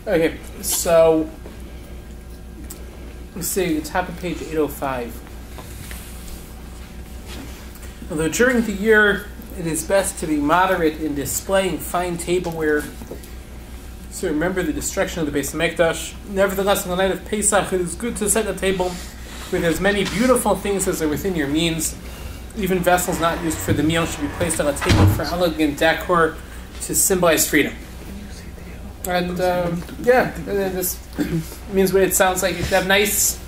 Okay, so let's see, the top of page 805. Although during the year it is best to be moderate in displaying fine tableware, so remember the destruction of the Beis Hamikdash. Nevertheless, on the night of Pesach, it is good to set a table with as many beautiful things as are within your means. Even vessels not used for the meal should be placed on a table for elegant decor to symbolize freedom. And this means what it sounds like. You should have nice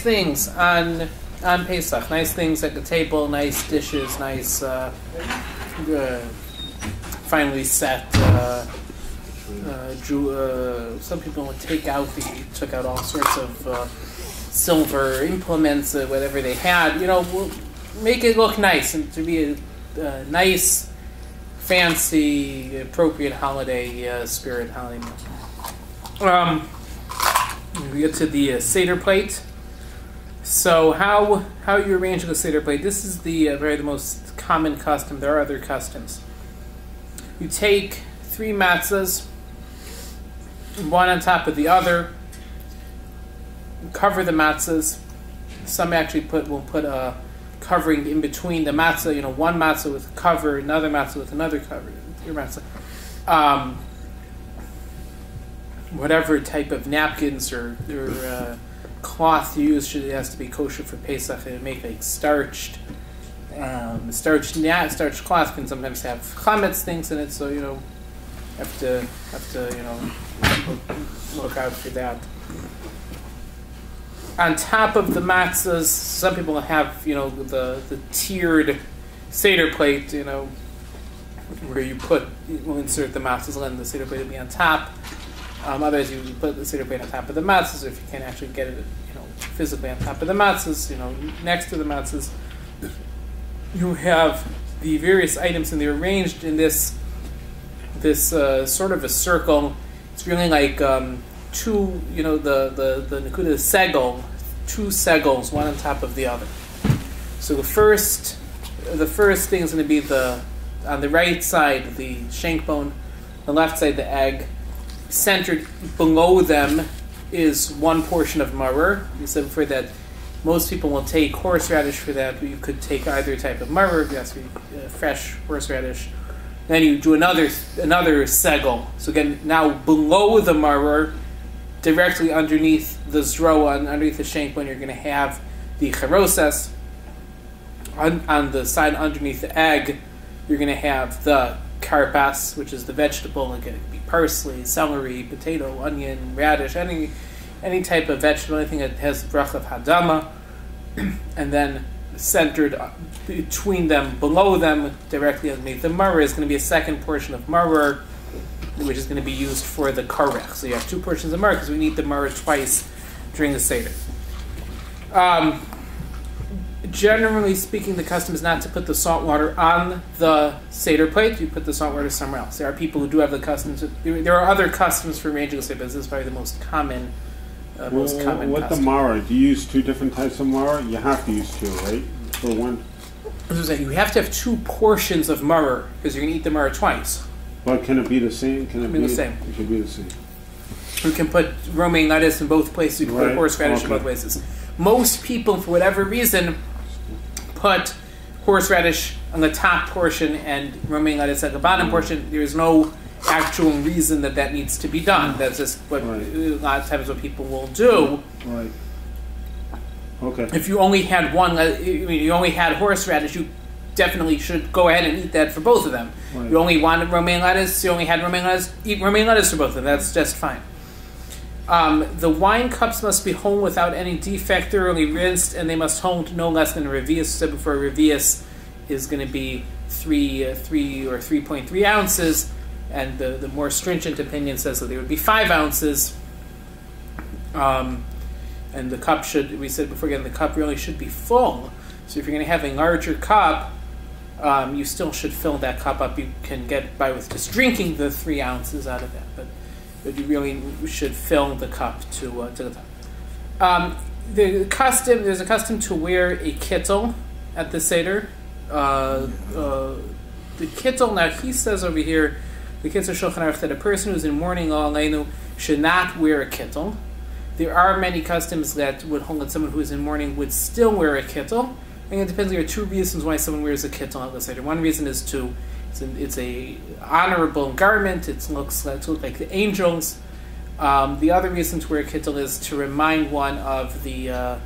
things on Pesach. Nice things at the table, nice dishes, nice finely set. Some people took out all sorts of silver implements, whatever they had. We'll make it look nice and to be a nice, fancy, appropriate holiday spirit holiday meal. We get to the seder plate. So how you arrange the seder plate? This is the most common custom. There are other customs. You take 3 matzahs, one on top of the other. Cover the matzahs. Some actually will put a covering in between the matzah. One matzah with a cover, another matzah with another cover. Your matzah. Whatever type of napkins or cloth you use, it has to be kosher for Pesach. And make like starched cloth can sometimes have chametz things in it, so have to look out for that. On top of the matzahs, some people have the tiered seder plate, where we'll insert the matzahs and the seder plate will be on top. Otherwise, you put the seder plate on top of the matzahs. If you can't actually get it, physically on top of the matzahs, next to the matzahs, you have the various items, and they're arranged in this sort of a circle. It's really like two, the nakuda segel, 2 segels, one on top of the other. So the first thing is going to be on the right side, the shank bone, the left side, the egg. Centered below them is one portion of maror. We said before that most people will take horseradish for that, but you could take either type of maror. It has to be fresh horseradish. Then you do another segel. So again, now below the maror, directly underneath the zroa, underneath the shank bone, you're going to have the charosas. On the side underneath the egg, you're going to have the carpass, which is the vegetable. Again, it could be parsley, celery, potato, onion, radish, any type of vegetable, anything that has brach of hadama. And then centered between them, below them, directly underneath the maror, is going to be a second portion of maror, which is going to be used for the karech. So you have 2 portions of maror because we need the maror twice during the seder. Generally speaking, the custom is not to put the salt water on the seder plate. You put the salt water somewhere else. There are people who do have the customs. There are other customs for arranging the seder, but this is probably the most common. What custom. The maror? Do you use 2 different types of maror? You have to use 2, right? For one. You have to have 2 portions of maror because you're going to eat the maror twice. But can it be the same? Can it be the same? It can be the same. You can put romaine lettuce in both places. You can put horseradish in both places. Most people, for whatever reason, put horseradish on the top portion and romaine lettuce at the bottom portion. There is no actual reason that needs to be done. That's just what a lot of times what people will do. Right. Okay. If you only had you only had horseradish, you definitely should go ahead and eat that for both of them. Right. You only wanted romaine lettuce, you only had romaine lettuce, eat romaine lettuce for both of them. That's just fine. The wine cups must be whole without any defect, thoroughly rinsed, and they must hold no less than a revius. So before a revius is going to be 3 or 3.3 ounces, and the more stringent opinion says that they would be 5 ounces. And the cup we said before again, the cup really should be full. So if you're going to have a larger cup, you still should fill that cup up. You can get by with just drinking the 3 ounces out of that, but you really should fill the cup to the top. There's a custom to wear a kittel at the seder. The kittel, now he says over here, the Kittel Shulchan Aruch, that a person who's in mourning aleinu should not wear a kittel. There are many customs that would hold that someone who is in mourning would still wear a kittel. And it depends. There are two reasons why someone wears a kittel at the seder. One reason is it's a honorable garment. It looks like the angels. The other reason to wear a kittel is to remind one of the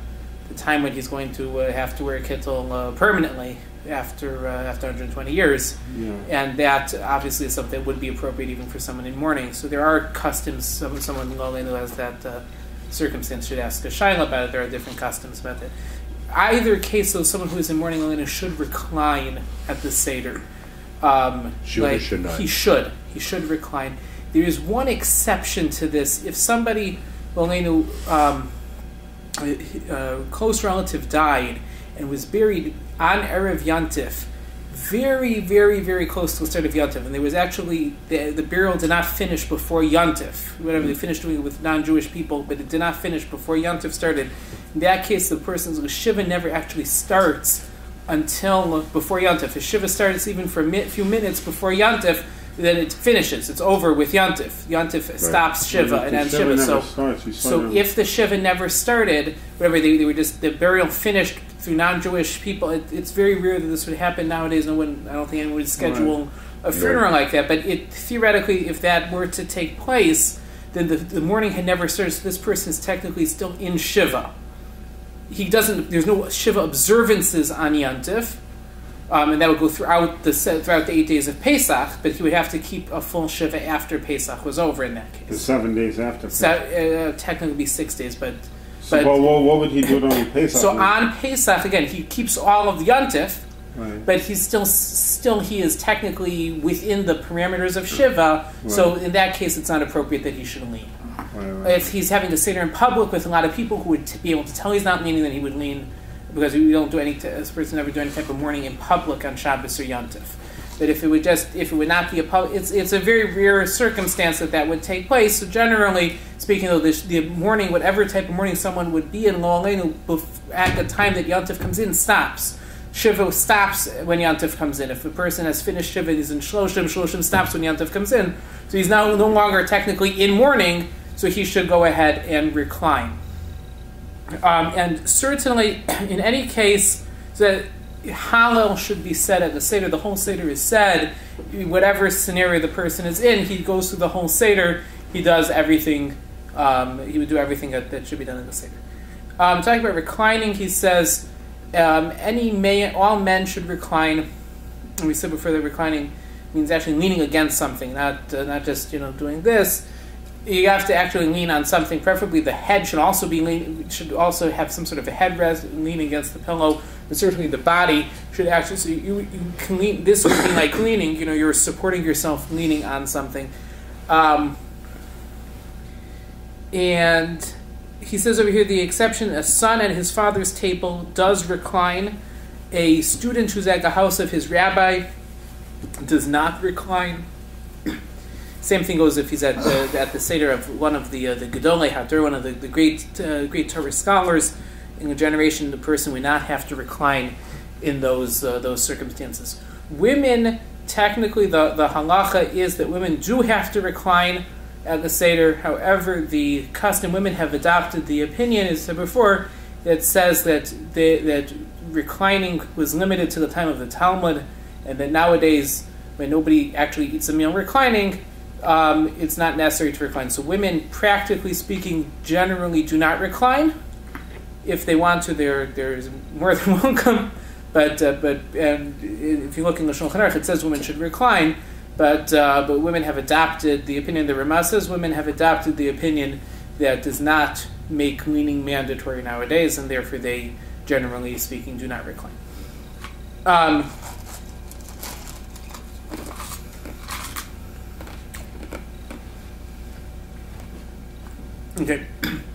time when he's going to have to wear a kittel permanently after 120 years. Yeah. And that obviously is something that would be appropriate even for someone in mourning. So there are customs. Someone who has that circumstance should ask a shaila about it. There are different customs about it. Either case, though, someone who is in mourning Elena should recline at the seder. Should or should not? He should recline. There is one exception to this. If somebody, a close relative died and was buried on Erev Yantif, very, very, very close to the start of Yantif, and there was actually, the burial did not finish before Yantif. Whatever, they finished doing it with non-Jewish people, but it did not finish before Yantif started. In that case, the person's Shiva never actually starts until before Yantif. If Shiva starts even for a few minutes before Yantif, then it finishes. It's over with Yantif. Yantif stops Shiva and ends Shiva. So if the Shiva never started, whatever, they were just, the burial finished through non-Jewish people. It's very rare that this would happen nowadays. I don't think anyone would schedule a funeral like that. But theoretically, if that were to take place, then the mourning had never started. So this person is technically still in Shiva. There's no Shiva observances on Yantif. And that would go throughout the 8 days of Pesach, but he would have to keep a full Shiva after Pesach was over in that case. The 7 days after Pesach. Technically be 6 days, but what would he do during Pesach? So on Pesach, again, he keeps all of the Yantif, right. but he's still he is technically within the parameters of Shiva, right. So in that case it's not appropriate that he should lean. Right. If he's having a seder in public with a lot of people who would be able to tell he's not leaning, then he would lean, because we don't do this person never do any type of mourning in public on Shabbos or Yantif. But if it would not be a public, it's a very rare circumstance that would take place. So generally speaking, though, the mourning, whatever type of mourning someone would be in Lo Aleinu at the time that Yantif comes in, stops. Shiva stops when Yantif comes in. If a person has finished Shiva and he's in Shloshim stops when Yantif comes in. So he's now no longer technically in mourning, so he should go ahead and recline. And certainly, in any case, the Hallel should be said at the Seder. The whole Seder is said. Whatever scenario the person is in, he goes through the whole Seder. He does everything. He would do everything that should be done in the Seder. Talking about reclining, he says, all men should recline. And we said before that reclining means actually leaning against something, not just doing this. You have to actually lean on something. Preferably, the head should also have some sort of a headrest, lean against the pillow. But certainly, the body should actually. So you can lean. This would be like leaning. You're supporting yourself, leaning on something. And he says over here, the exception: a son at his father's table does recline. A student who's at the house of his rabbi does not recline. Same thing goes if he's at the seder of one of the Gedolei Hador, one of the great Torah scholars in the generation. The person would not have to recline in those circumstances. Women, technically, the halacha is that women do have to recline at the seder. However, the custom, women have adopted the opinion, as I said before, that says that reclining was limited to the time of the Talmud, and that nowadays, when nobody actually eats a meal reclining, it's not necessary to recline. So women, practically speaking, generally do not recline. If they want to, they're more than welcome. But if you look in the Shulchan Aruch, it says women should recline. But women have adopted the opinion. The Ramah says women have adopted the opinion that does not make leaning mandatory nowadays, and therefore they, generally speaking, do not recline. Okay,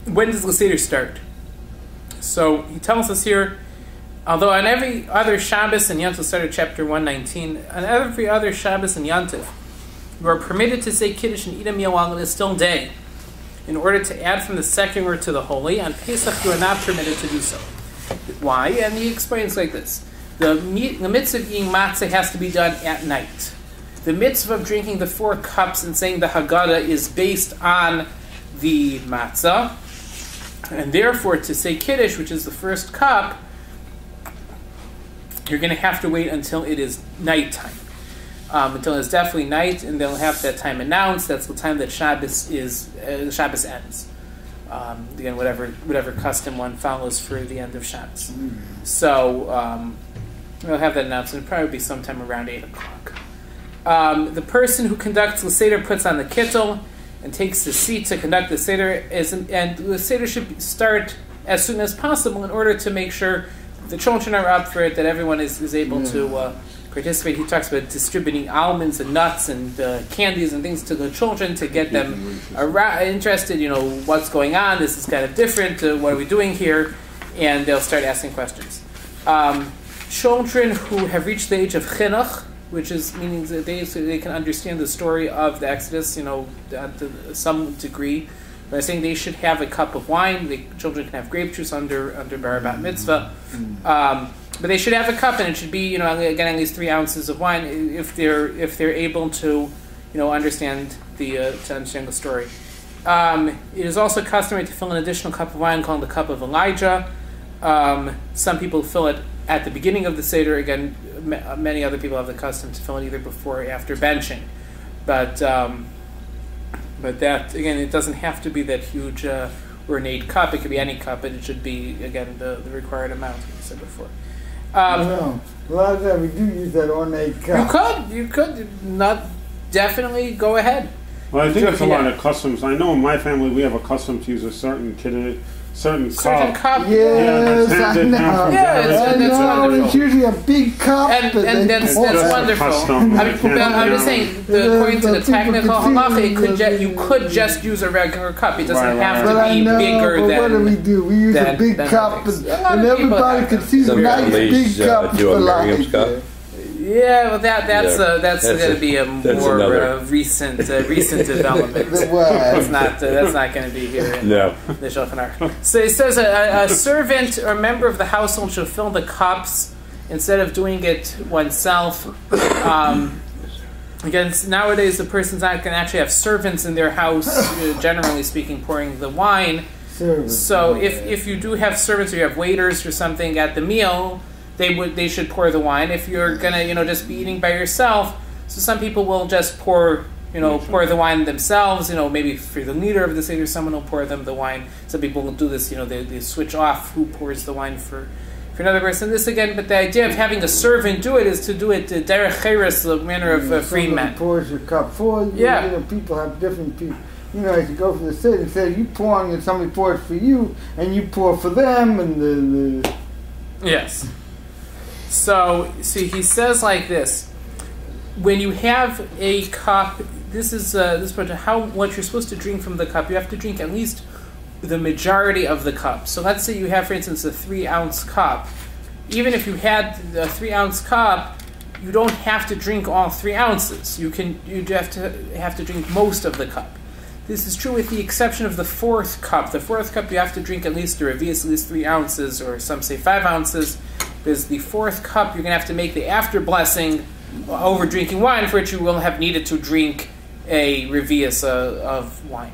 when does the Seder start? So he tells us here, although on every other Shabbos and Yantif, started chapter 119, on every other Shabbos and Yantif, you are permitted to say Kiddush and eat a meal while it is still day, in order to add from the second word to the holy. On Pesach, you are not permitted to do so. Why? And he explains like this. The mitzvah of eating matzah has to be done at night. The mitzvah of drinking the 4 cups and saying the haggadah is based on the matzah. And therefore, to say Kiddush, which is the first cup, you're going to have to wait until it is nighttime. Until it's definitely night, and they'll have that time announced. That's the time that Shabbos ends. Again, whatever custom one follows for the end of Shabbos. So they'll have that announced, and it'll probably be sometime around 8 o'clock. The person who conducts the seder puts on the Kittel and takes the seat to conduct the seder, and the seder should start as soon as possible in order to make sure the children are up for it, that everyone is able to participate. He talks about distributing almonds and nuts and candies and things to the children to get them interested. What's going on? This is kind of different. What are we doing here? And they'll start asking questions. Children who have reached the age of chinuch, which is meaning that they can understand the story of the Exodus, to some degree. But I'm saying they should have a cup of wine. The children can have grape juice under bar bat mitzvah, but they should have a cup, and it should be again at least 3 ounces of wine if they're able to understand the story. It is also customary to fill an additional cup of wine called the cup of Elijah. Some people fill it at the beginning of the seder. Again, many other people have the custom to fill it either before or after benching, but that again, it doesn't have to be that huge ornate cup. It could be any cup, but it should be again the required amount, like I said before. A lot of times we do use that ornate cup. You could not definitely go ahead. Well, I think there's a lot of customs. I know in my family we have a custom to use a certain cup. Yes, I know. That's wonderful. It's usually a big cup. And that's wonderful. I'm just saying, according to the technical halacha, you could just use a regular cup. It doesn't have to be bigger than... What do we do? We use a big cup, and everybody can see the nice big cup. Yeah, well, that's going to be a more recent development. That's not going to be here in the Shulchan Aruch. So it says a servant or member of the household should fill the cups instead of doing it oneself. Again, nowadays the person's not going to actually have servants in their house, generally speaking, pouring the wine. So if you do have servants or you have waiters or something at the meal, they should pour the wine. If you're gonna just be eating by yourself, so some people will just pour the wine themselves. Maybe for the leader of the seder, someone will pour them the wine. Some people will do this. They switch off who pours the wine for another person. This again, but the idea of having a servant do it is to do it derech cheres, the manner of a free man. Pours your cup for you. Yeah. People have different people. As you go for the seder, say you pouring and somebody pours for you, and you pour for them, and the yes. So he says like this: when you have a cup, this is what you're supposed to drink from the cup. You have to drink at least the majority of the cup. So let's say you have, for instance, a 3-ounce cup. Even if you had a 3-ounce cup, you don't have to drink all 3 ounces. You have to drink most of the cup. This is true with the exception of the 4th cup. The 4th cup you have to drink at least at least 3 ounces, or some say 5 ounces. Because the 4th cup, you're going to have to make the after blessing over drinking wine, for which you will have needed to drink a revius of wine.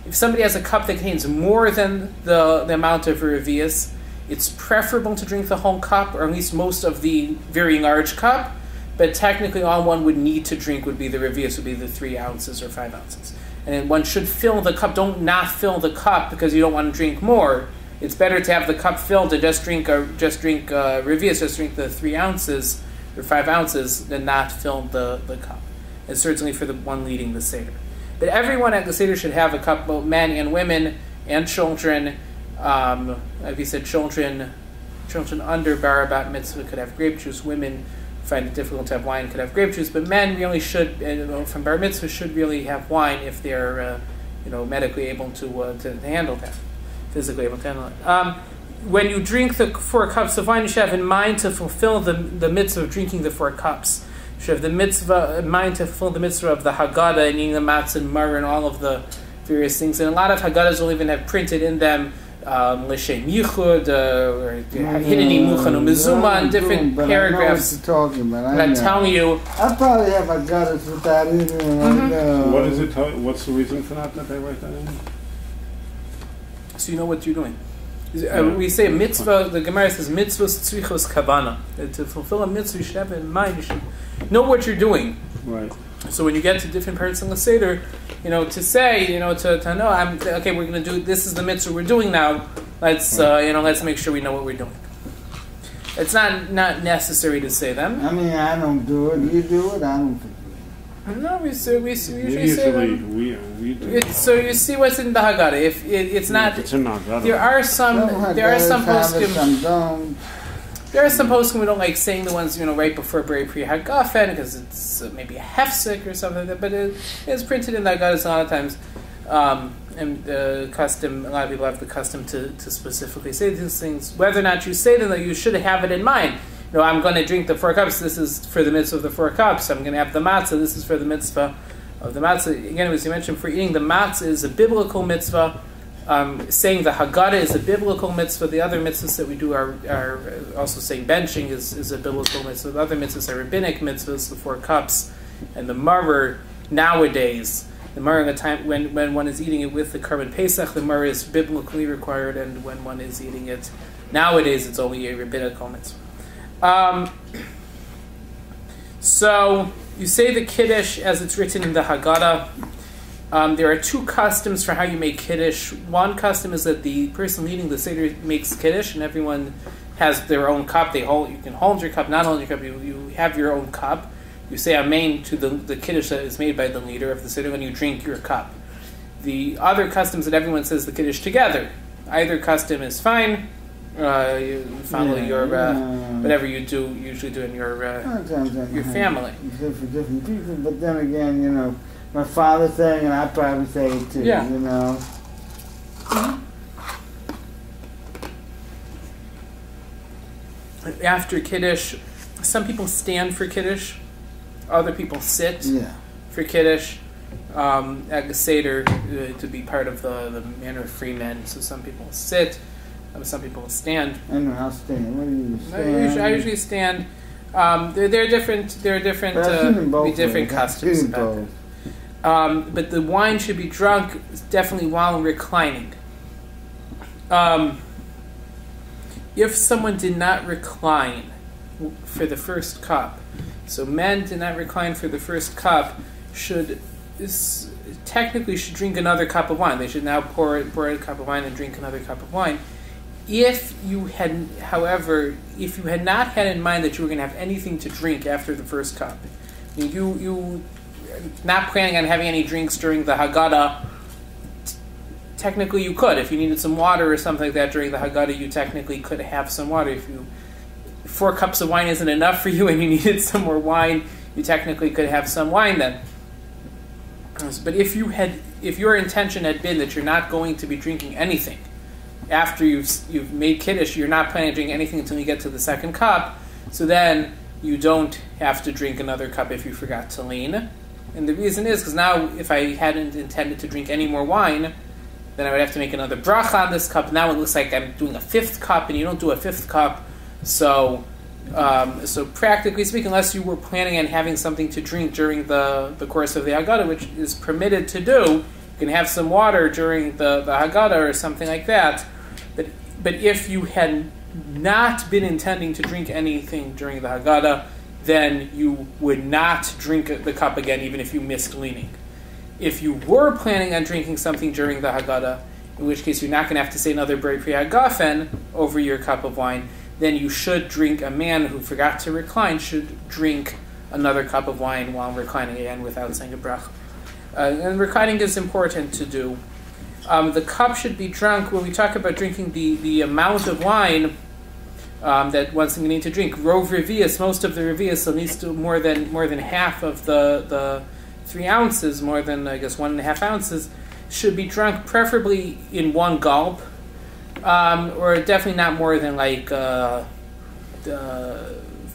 If somebody has a cup that contains more than the amount of a revius, it's preferable to drink the whole cup, or at least most of the very large cup. But technically, all one would need to drink would be the revius, would be the 3 ounces or 5 ounces. And then one should fill the cup. Don't not fill the cup because you don't want to drink more. It's better to have the cup filled and just drink revius, just drink the 3 ounces or 5 ounces, than not fill the cup. And certainly for the one leading the seder. But everyone at the seder should have a cup, both men and women and children. Like we said, children under bar bat mitzvah could have grape juice. Women find it difficult to have wine, could have grape juice. But men really should, from bar mitzvah, should really have wine if they're medically able to handle that. Physically able to handle it. When you drink the 4 cups of wine, you should have in mind to fulfill the mitzvah of drinking the 4 cups. You should have the mitzvah in mind to fulfill the mitzvah of the haggadah and eating the matzah and maror and all of the various things. And a lot of haggadahs will even have printed in them l'shem yichud or hineni muchanu mezuma and different paragraphs. I'm telling you, I probably have haggadahs with that in there. What is it? What's the reason for that they write that in? so you know what you're doing. We say a mitzvah. The Gemara says mitzvahs tzrichos kavana. To fulfill a mitzvah, you should have it in mind. You should know what you're doing. Right. So when you get to different parts of the seder, to say, to know, we're going to do, this is the mitzvah we're doing now. Let's, let's make sure we know what we're doing. It's not necessary to say them. I mean, I don't do it. You do it. I don't think you do it. No, we usually say them. We do. So you see what's in the haggadah. If it's not, it's in the haggadah. There are some poskim. There are some poskim who don't like saying the ones right before Bray Pri Hagafen because it's maybe a hefsek or something like that. But it's printed in the haggadah a lot of times. And custom, a lot of people have the custom to specifically say these things. Whether or not you say them, though, you should have it in mind. I'm going to drink the 4 cups. This is for the mitzvah of the 4 cups. I'm going to have the matzah. This is for the mitzvah of the matzah. Again, as you mentioned, for eating the matzah is a biblical mitzvah. Saying the haggadah is a biblical mitzvah. The other mitzvahs that we do are also saying benching is a biblical mitzvah. The other mitzvahs are rabbinic mitzvahs, the 4 cups, and the maror nowadays. The maror at a time when one is eating it with the carbon Pesach, the maror is biblically required, and when one is eating it nowadays, it's only a rabbinical mitzvah. So you say the kiddush as it's written in the haggadah. There are 2 customs for how you make kiddush. One custom is that the person leading the seder makes kiddush, and everyone has their own cup. You can hold your cup, not hold your cup. You have your own cup. You say amen to the kiddush that is made by the leader of the seder when you drink your cup. The other customs that everyone says the kiddush together. Either custom is fine. You follow your whatever you usually do in your family. For different people, but then again, my father saying, and I probably say it too. Yeah. After kiddush, some people stand for kiddush. Other people sit for kiddush. At the seder to be part of the manner of free men. So some people sit. Some people stand. I know how to stand. What do you stand? I usually stand. There are different customs about it. But the wine should be drunk definitely while reclining. If someone did not recline for the first cup, so men did not recline for the first cup, technically should drink another cup of wine. They should now pour a cup of wine and drink another cup of wine. If you had not had in mind that you were going to have anything to drink after the first cup, you not planning on having any drinks during the haggadah, technically you could. If you needed some water or something like that during the haggadah, you technically could have some water. If 4 cups of wine isn't enough for you and you needed some more wine, you technically could have some wine then. But if your intention had been that you're not going to be drinking anything after you've made kiddush, you're not planning to drink anything until you get to the second cup, so then you don't have to drink another cup if you forgot to lean. And the reason is because now if I hadn't intended to drink any more wine, then I would have to make another bracha on this cup. Now it looks like I'm doing a 5th cup, and you don't do a 5th cup. So practically speaking, unless you were planning on having something to drink during the course of the haggadah, which is permitted to do, you can have some water during the haggadah or something like that. But if you had not been intending to drink anything during the haggadah, then you would not drink the cup again, even if you missed leaning. If you were planning on drinking something during the haggadah, in which case you're not going to have to say another Bray Pri Hagafen over your cup of wine, then you should drink, a man who forgot to recline should drink another cup of wine while reclining again without saying a bracha. And reclining is important to do. The cup should be drunk. When we talk about drinking the amount of wine that one's going to need to drink, rov revius, most of the revius, so needs to more than half of the 3 ounces, more than 1.5 ounces, should be drunk preferably in one gulp, or definitely not more than a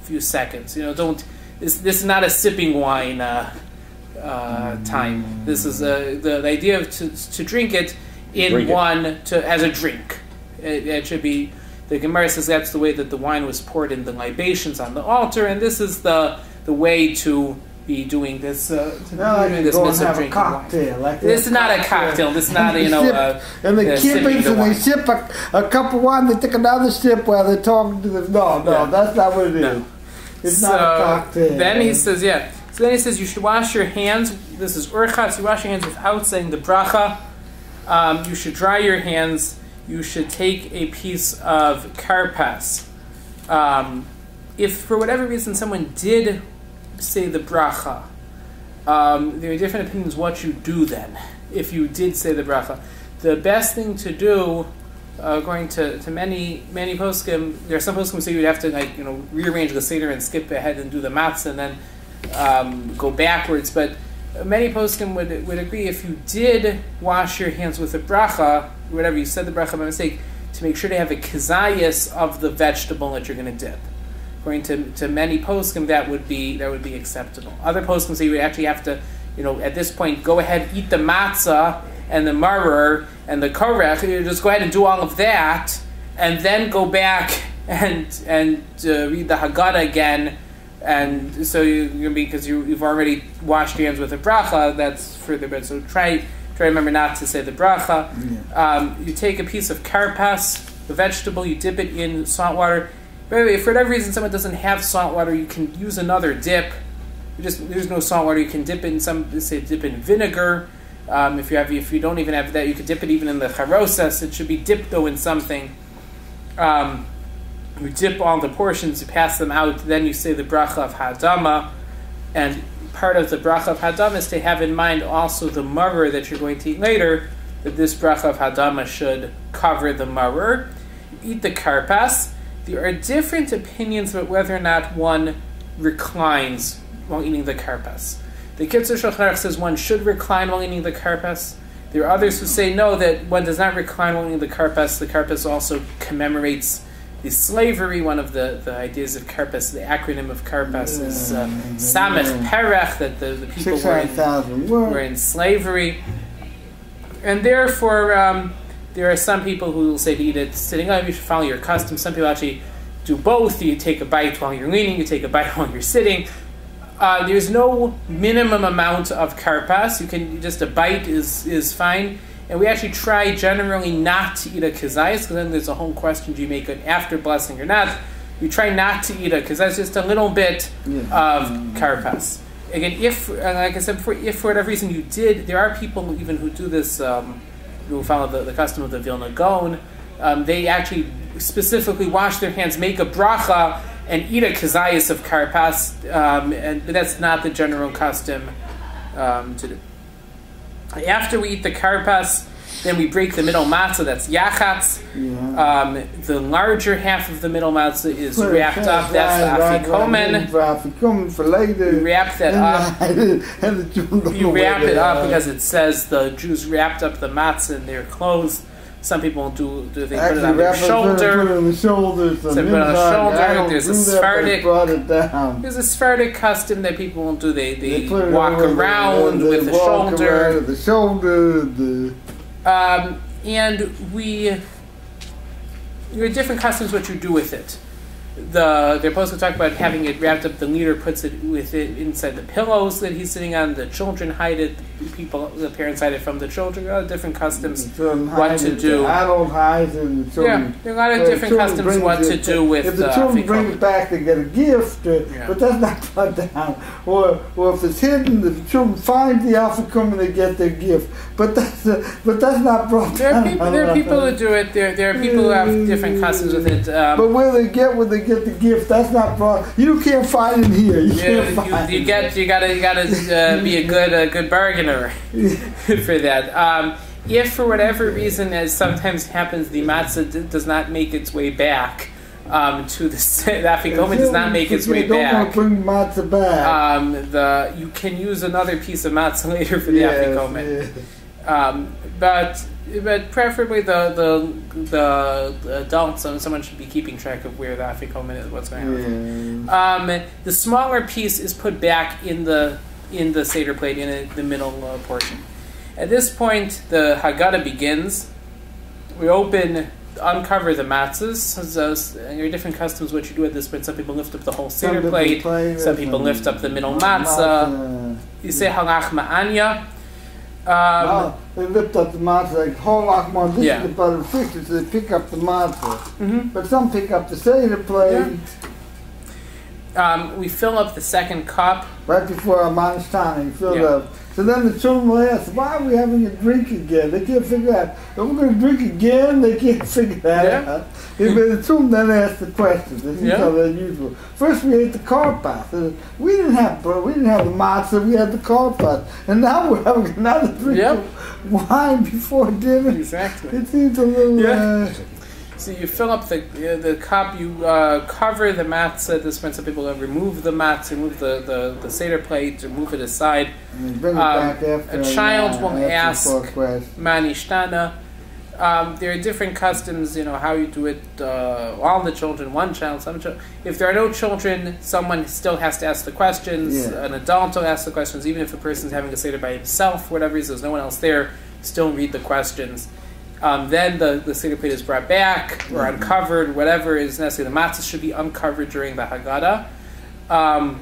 few seconds. Don't. This is not a sipping wine time. This is the idea of to drink it as a drink. It should be. The Gemara says that's the way that the wine was poured in the libations on the altar, and this is the way to be doing this. Now I can go and have a cocktail. Like this is not a cocktail. This is not and the kippings, and they sip a cup of wine. They take another sip while they're talking to them. No, that's not what it is. No. It's not a cocktail. Then he says, So then he says you should wash your hands. This is urchatz. You wash your hands without saying the bracha. You should dry your hands. You should take a piece of carpass. If for whatever reason someone did say the bracha, there are different opinions what you do then. If you did say the bracha, the best thing to do, according to many poskim, there are some poskim who say you'd have to rearrange the seder and skip ahead and do the matzah and then go backwards. But many poskim would agree if you did wash your hands with a bracha, whatever you said the bracha by mistake, to make sure to have a kizayas of the vegetable that you're going to dip. According to many poskim, that would be acceptable. Other poskim say you would actually have to, at this point, go ahead, eat the matzah and the maror and the korech. You just go ahead and do all of that, and then go back and read the haggadah again. And so because you've already washed your hands with a bracha, that's further better. So try remember not to say the bracha. Yeah. You take a piece of carpass, the vegetable, you dip it in salt water. By the way, if for whatever reason someone doesn't have salt water, you can use another dip. There's no salt water, you can dip it in dip in vinegar. If you don't even have that, you could dip it even in the charosas. It should be dipped though in something. You dip all the portions, you pass them out, then you say the bracha of hadama. And part of the bracha of hadama is to have in mind also the maror that you're going to eat later, that this bracha of hadama should cover the maror. Eat the carpass. There are different opinions about whether or not one reclines while eating the carpass. The Kittel Shulchan Aruch says one should recline while eating the carpass. There are others who say no, that one does not recline while eating the carpass. The carpass also commemorates the slavery. One of the ideas of carpass, the acronym of carpass is Samech Perech, that the people were in slavery. And therefore, there are some people who will say to eat it sitting up. You should follow your custom. Some people actually do both. You take a bite while you're leaning, you take a bite while you're sitting. There's no minimum amount of carpass. A bite is fine. And we actually try generally not to eat a kizayis, because then there's a whole question, do you make it after blessing or not? We try not to eat it, because that's just a little bit of carpass. Again, like I said before, if for whatever reason you did, there are people even who do this, who follow the custom of the Vilna Gaon. They actually specifically wash their hands, make a bracha, and eat a kizayis of carpass, but that's not the general custom to do. After we eat the carpass, then we break the middle matzah, that's yachatz. The larger half of the middle matzah is wrapped up, that's the afikomen. For later. You wrap that up. You wrap it up because it says the Jews wrapped up the matzah in their clothes. Some people they put it on their shoulder. Put it on the shoulder. There's a Sephardic custom that people will do. They walk around with the shoulder. And there are different customs what you do with it. They're supposed to talk about having it wrapped up. The leader puts it inside the pillows that he's sitting on. The children hide it. The parents hide it from the children. There are different customs what to do. The adult hides and the children. There are a lot of different customs what to do with. If the children bring it back, they get a gift. But that's not brought down. Or if it's hidden, the children find the afikomen and they get their gift. But that's not brought down. There are people who do it. There are people who have different customs with it. But where they get the gift, that's not brought. You can't find it here. You gotta be a good bargainer for that. If for whatever reason, as sometimes happens, the matzah does not make its way back to the afikomen does not make its way back. Don't bring matzah back. You can use another piece of matzah later for the afikomen. But preferably the adults, someone should be keeping track of where the afikomen is, what's going on. The smaller piece is put back in the seder plate in the middle portion. At this point, the haggadah begins. We open uncover the matzahs. Your different customs, what you do at this point. Some people lift up the whole seder plate. Some people lift up the middle matzah. You say halach ma'anya. They lift up the matzah like whole lakman. This is the butter fish, so they pick up the matzah. But some pick up the seder plate. We fill up the second cup right before our manistana. You fill it up. So then the children will ask, why are we having a drink again? They can't figure out. If we're going to drink again, they can't figure that out. The children then ask the questions. This is how they're usual. First we ate the carpass. We didn't have the matzah, we had the carpass. And now we're having another drink of wine before dinner. Exactly. It seems a little... So you fill up the cup, you cover the matzah. At this point, some people remove the matzah, remove the seder plate, or move it aside. And bring it back after a child will ask, Manishtana. There are different customs, how you do it. All the children, one child, some children. If there are no children, someone still has to ask the questions. An adult will ask the questions, even if a person's having a seder by himself, whatever reason, there's no one else there, still read the questions. Then the seder plate is brought back or uncovered, whatever is necessary. The matzah should be uncovered during the haggadah. I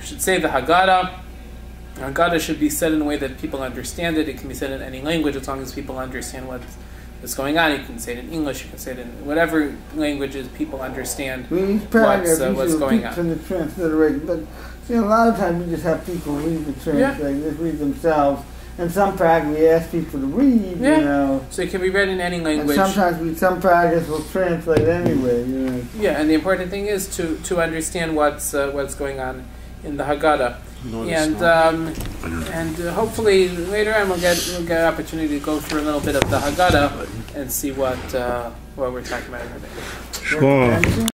should say the haggadah. Haggadah should be said in a way that people understand it. It can be said in any language as long as people understand what's going on. You can say it in English, you can say it in whatever languages people understand what's going on. From the transliteration, but a lot of times we just have people read the translation, just read themselves. And some paragraphs we ask people to read, So it can be read in any language. And sometimes some paragraphs will translate anyway, Yeah, and the important thing is to understand what's going on in the haggadah. And hopefully later on we'll get an opportunity to go through a little bit of the haggadah and see what we're talking about today. Sure.